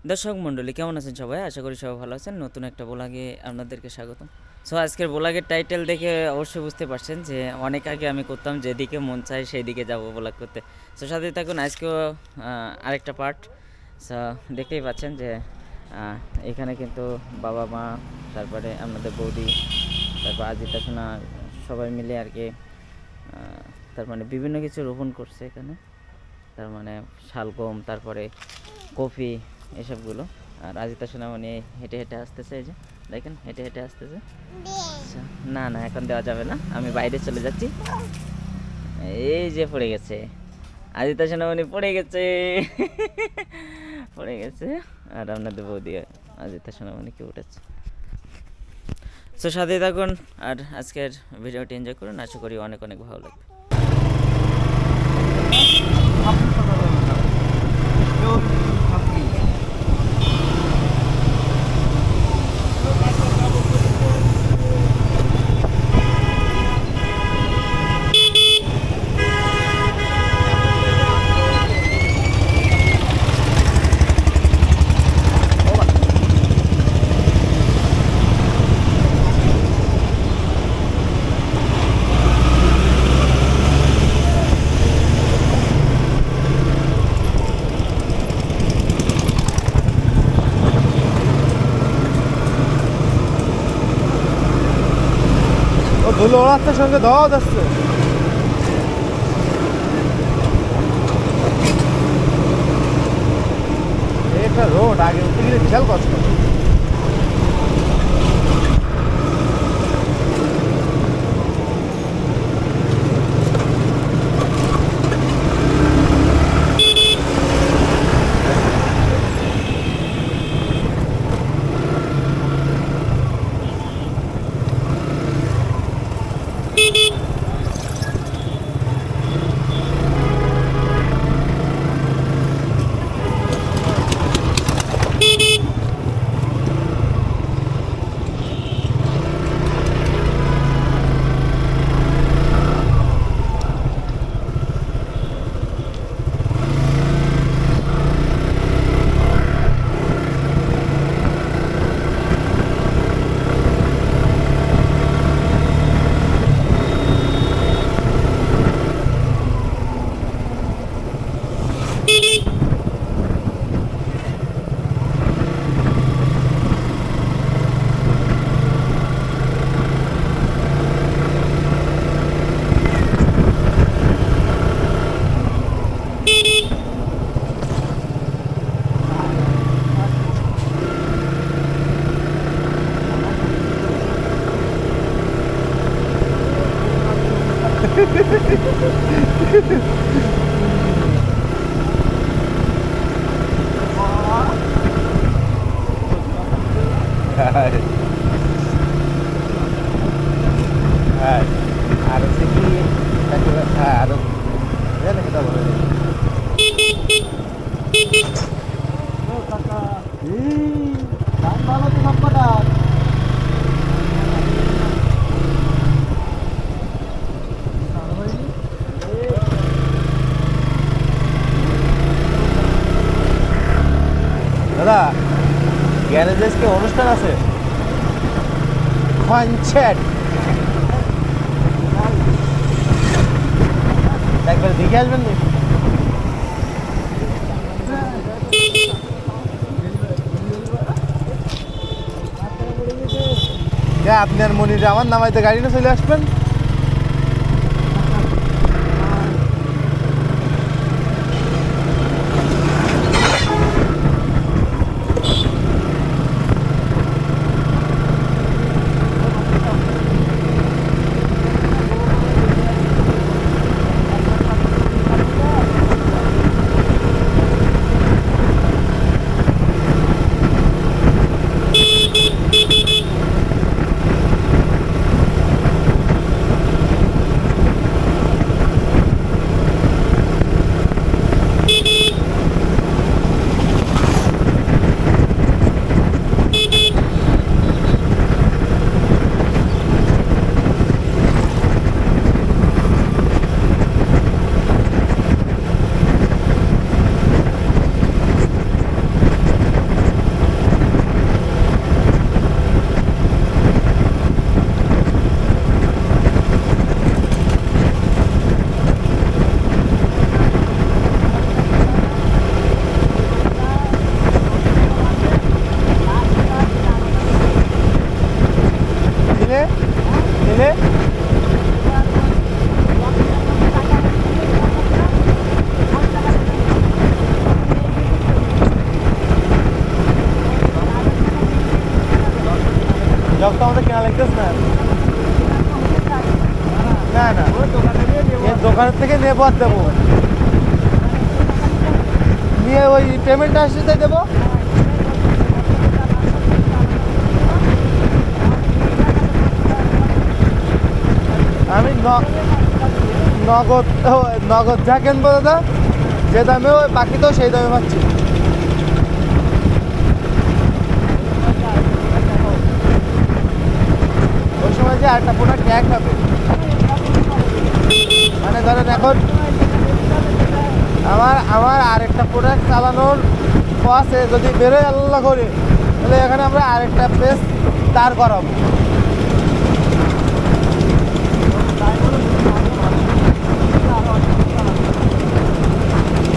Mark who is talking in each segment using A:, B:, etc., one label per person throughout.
A: দর্শক মণ্ডলী কেমন আছেন সবাই? আশা করি সবাই ভালো আছেন। নতুন একটা ব্লগে আপনাদেরকে স্বাগতম। সো আজকের ব্লগের টাইটেল দেখে অবশ্যই বুঝতে পারছেন যে অনেক আগে আমি করতাম যেদিকে মন চায় সেই দিকে যাবো ব্লগ করতে। সো সাথে থাকুন আজকেও আরেকটা পার্ট। সো দেখতেই পাচ্ছেন যে এখানে কিন্তু বাবা মা, তারপরে আপনাদের বৌদি, তারপর আজিতা সোনা সবাই মিলে আর কি তার মানে বিভিন্ন কিছু রোপণ করছে এখানে। তার মানে শালগম, তারপরে কফি, এসবগুলো। আর আজিতা সোনামণি হেঁটে হেঁটে আসতেছে, এই যে দেখেন হেঁটে হেঁটে আসতেছে। আচ্ছা, না না এখন দেওয়া যাবে না, আমি বাইরে চলে যাচ্ছি। এই যে পড়ে গেছে আজিতা সোনামণি, পড়ে গেছে পড়ে গেছে। আর আপনাদের বৌদি আজিতা সোনামণিকে উঠেছে। সো সাথে থাকুন আর আজকের ভিডিওটি এনজয় করুন, আশা করি অনেক অনেক ভালো লাগবে।
B: ধুলো রাস্তার সঙ্গে ধোয়া যাচ্ছে। একটা রোড আগে উঠতে গেলে বিশাল কষ্ট। আর হচ্ছে কি আরো কথা বলে ভালো তো সবকটা দাদা গ্যারেজে কি অনুষ্ঠান আছে? কনসার্ট একবার দেখে আসবেন না? আপনি আর মনির আমার নামাইতে গাড়ি না চলে আসবেন। তো আমাদের কেনা লাগতেছে না। না না, এই দোকানের থেকে নেবো আর দেবো, নিয়ে ওই পেমেন্টটা আসলে দেবো। আমি নগদ নগদ যা কিনবো দাদা, যে দামে ওই বাকি তো সেই দামে পাচ্ছি। ওই সময় যে আরেকটা প্রোডাক্ট ট্যাগ হবে, মানে ধরেন এখন আমার আরেকটা প্রোডাক্ট চালানোর আছে, যদি বেরোয় আল্লাহ করে, তাহলে এখানে আমরা আরেকটা পেজ দাঁড় করাবো।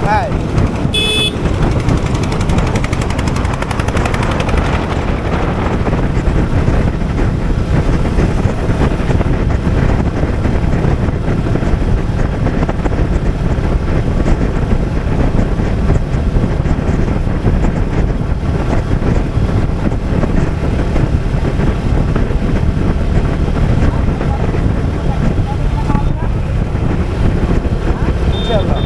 B: হ্যাঁ, ইনশাআল্লাহ।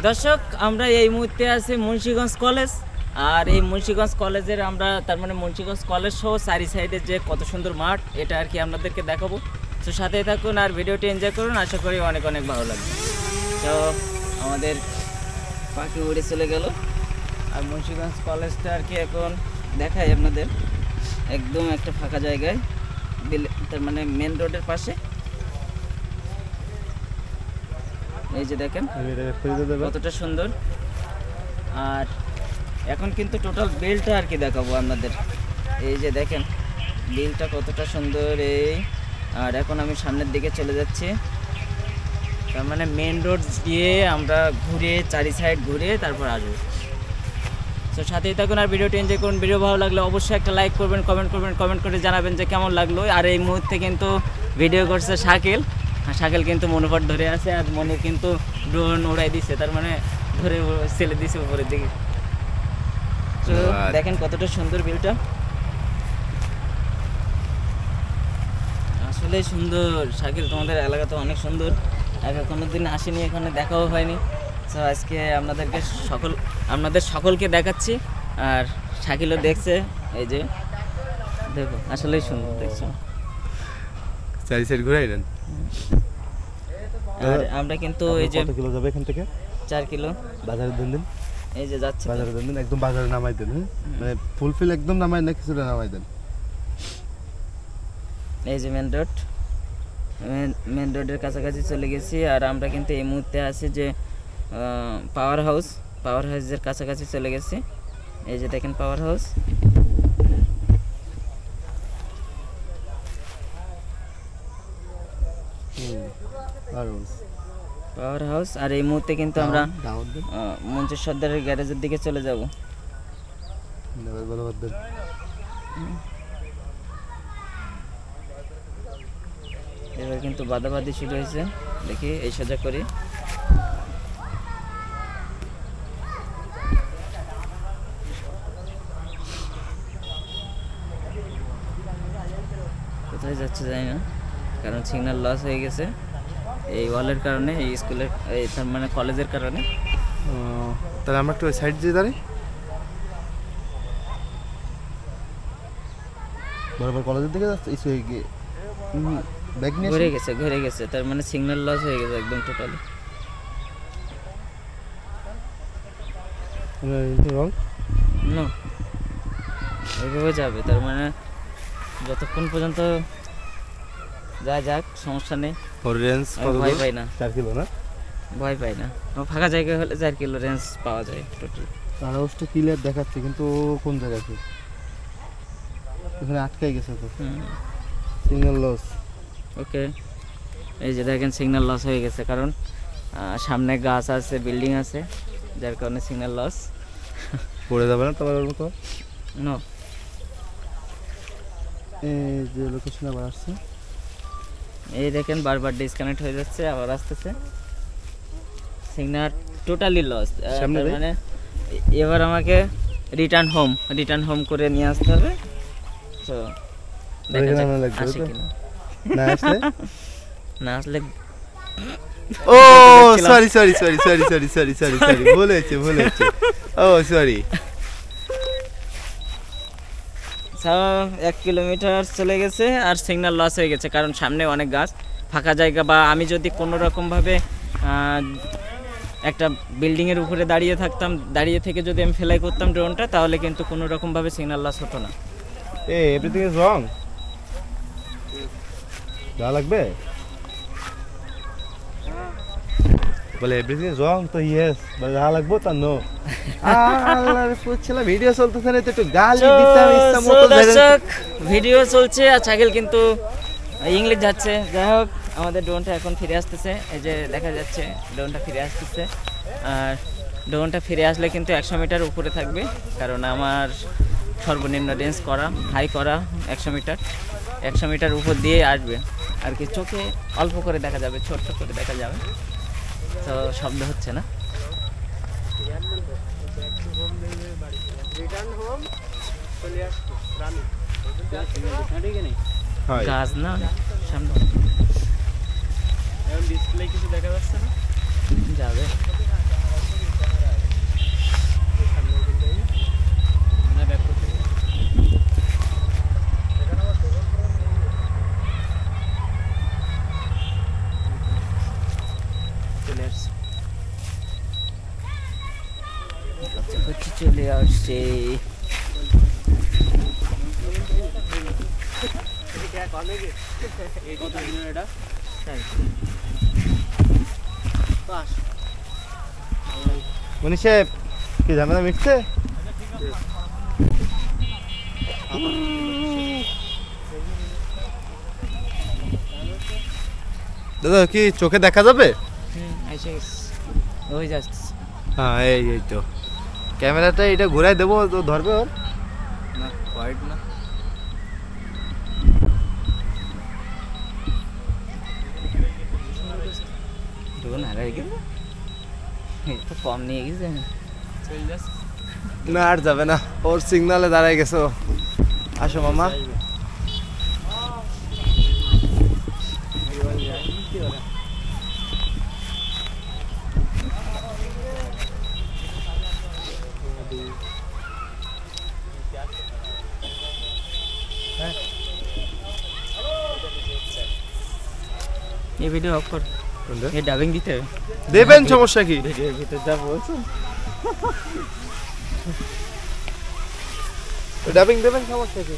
A: দর্শক, আমরা এই মুহূর্তে আছি মুন্সিগঞ্জ কলেজ। আর এই মুন্সিগঞ্জ কলেজের আমরা তার মানে মুন্সিগঞ্জ কলেজ সহ চারি সাইডে যে কত সুন্দর মাঠ, এটা আর কি আপনাদেরকে দেখাবো। তো সাথে থাকুন আর ভিডিওটি এনজয় করুন, আশা করি অনেক অনেক ভালো লাগবে। তো আমাদের পাখি উড়ে চলে গেল। আর মুন্সিগঞ্জ কলেজটা আর কি এখন দেখাই আপনাদের, একদম একটা ফাঁকা জায়গায়, তার মানে মেন রোডের পাশে। এই যে দেখেন কতটা সুন্দর। আর এখন কিন্তু টোটাল বিলটা আর কি দেখাবো আপনাদের। এই যে দেখেন বিলটা কতটা সুন্দর। এই আর এখন আমি সামনের দিকে চলে যাচ্ছি, তার মানে মেন রোড দিয়ে আমরা ঘুরে চারি সাইড ঘুরে তারপর আসবো। তো সাথেই থাকুন আর ভিডিওটি এনজয় করুন। ভিডিও ভালো লাগলে অবশ্যই একটা লাইক করবেন, কমেন্ট করবেন, কমেন্ট করে জানাবেন যে কেমন লাগলো। আর এই মুহূর্তে কিন্তু ভিডিও করছে শাকিল। আর শাকিল কিন্তু মনোভার ধরে আছে, আর মনে কিন্তু ড্রোন উড়াই দিচ্ছে, তার মানে ধরে ছেলে দিছে উপরের দিকে। তো দেখেন কতটা সুন্দর ভিউটা, আসলে সুন্দর। শাকিল, তোমাদের এলাকা তো অনেক সুন্দর, আগে কোনোদিন আসেনি, এখানে দেখাও হয়নি। তো আজকে আপনাদের সকলকে দেখাচ্ছি। আর শাকিলও দেখছে, এই যে দেখো আসলেই সুন্দর, দেখছো
B: চারি সাইড ঘুরে আইলেন।
A: আর আমরা কিন্তু এই যে
B: কত কিলো যাবে এখান থেকে?
A: 4 কিলো
B: বাজারে দেন দিন,
A: এই যে যাচ্ছে
B: বাজারে দেন দিন, একদম বাজারে নামাই দেন। হ্যাঁ, মানে ফুলফিল একদম নামাই না, কিছুটা নামাই দেন।
A: এই যে মেন রোডের কাছাকাছি চলে গেছি। আর আমরা কিন্তু এই মুহূর্তে আছি যে পাওয়ার হাউসের কাছাকাছি চলে গেছি। এই যে দেখেন পাওয়ার হাউস। Power house. আর এই মুহূর্তে কিন্তু আমরা মঞ্চের সর্দারের গ্যারেজের দিকে চলে যাব। এবার কিন্তু বাদাবাদি শুরু হয়েছে, দেখি এই সোজা করি। কোথায় যাচ্ছে জানি না, কারণ সিগন্যাল লস হয়ে গেছে এই ওয়ালের কারণে, এই স্কুলের এই তার মানে কলেজের কারণে।
B: তাহলে আমরা একটু ওই সাইড দিয়ে দাঁড়াই, বরাবর কলেজের দিকে যাচ্ছে।
A: ঘুরে গেছে, তার মানে সিগন্যাল লস হয়ে গেছে একদম টোটালি। নো ওইভাবে যাবে, তার মানে যতক্ষণ পর্যন্ত যা যাক সমস্যা নেই।
B: ওর রেঞ্জ
A: আমি ভয় পাই না,
B: 4 কিলো না?
A: ভয় পাই না। ফাঁকা জায়গা হলে 4 কিলো রেঞ্জ পাওয়া যায় টোটাল।
B: তার অবশ্য ক্লিয়ার দেখাচ্ছে, কিন্তু কোন জায়গায় আছে? এখানে আটকাই গেছে তো, সিগন্যাল লস।
A: ওকে, এই যে দেখেন সিগন্যাল লস হয়ে গেছে, কারণ সামনে গাছ আছে, বিল্ডিং আছে, যার কারণে সিগন্যাল লস।
B: পড়ে যাবে না তোমার মতো?
A: নো,
B: এই যে লোকেশন আবার আসছে,
A: এই দেখেন বারবার ডিসকানেক্ট হয়ে যাচ্ছে, আবার আসতেছে। সিগন্যাল টোটালি লস, মানে এবার আমাকে রিটার্ন হোম করে নিয়ে আসতে হবে। তো দেখা যাক আসে কিনা।
B: না আসলে
A: না আসলে
B: ও সরি বলেছে ও সরি।
A: 1 কিলোমিটার চলে গেছে আর সিগন্যাল লস হয়ে গেছে, কারণ সামনে অনেক গাছ, ফাঁকা জায়গা। বা আমি যদি কোনো রকমভাবে একটা বিল্ডিংয়ের উপরে দাঁড়িয়ে থাকতাম, দাঁড়িয়ে থেকে যদি আমি ফ্লাই করতাম ড্রোনটা, তাহলে কিন্তু কোনো রকমভাবে সিগন্যাল লস হতো না।
B: Everything is wrong. যা লাগবে বলে এভরিথিং ইজ রং, তো ইয়েস বলে যা লাগবে তা নো। আল্লাহর পুচ্ছিলা ভিডিও চলতেছে না, তো একটু গালি দিতাম ইচ্ছা মতো।
A: দর্শক, ভিডিও চলছে আর ছাগল কিন্তু ইংলিশ যাচ্ছে। যাই হোক, আমাদের ড্রোনটা এখন ফিরে আসতেছে, এই যে দেখা যাচ্ছে ড্রোনটা ফিরে আসতেছে। আর ড্রোনটা ফিরে আসলে কিন্তু 100 মিটার উপরে থাকবে, কারণ আমার সর্বনিম্ন রেঞ্জ করা, হাই করা 100 মিটার উপর দিয়ে আসবে আর কি। চোখে অল্প করে দেখা যাবে, ছোট্ট করে দেখা যাবে, তো শব্দ হচ্ছে না। গাছ না সামনে, ডিসপ্লে কিছু দেখা যাচ্ছে না, যাবে না ব্যাক করতে। চলে আসছে, চলে আসছে।
B: মনি সাহেব কি ঝামেলা মিটছে? দাদা কি চোখে দেখা যাবে?
A: ওই যাচ্ছে।
B: হ্যাঁ এই তো ক্যামেরাটা এটা ঘুরাই দেবো তো ধরবে ওর
A: না, হোয়াইট না, ড্রোন হারাই গেছে, তো কম নিয়ে গেছে, চলে যাচ্ছে
B: না আর যাবে না, ওর সিগনালে দাঁড়ায় গেছো। আসো মামা।
A: ये वीडियो ऑफ कर, ये ডাবিং দিতে হবে,
B: দেবেন সমস্যা কি?
A: ভিডিওর ভিতর যা বলছো
B: ডাবিং দেবেন সমস্যা কি?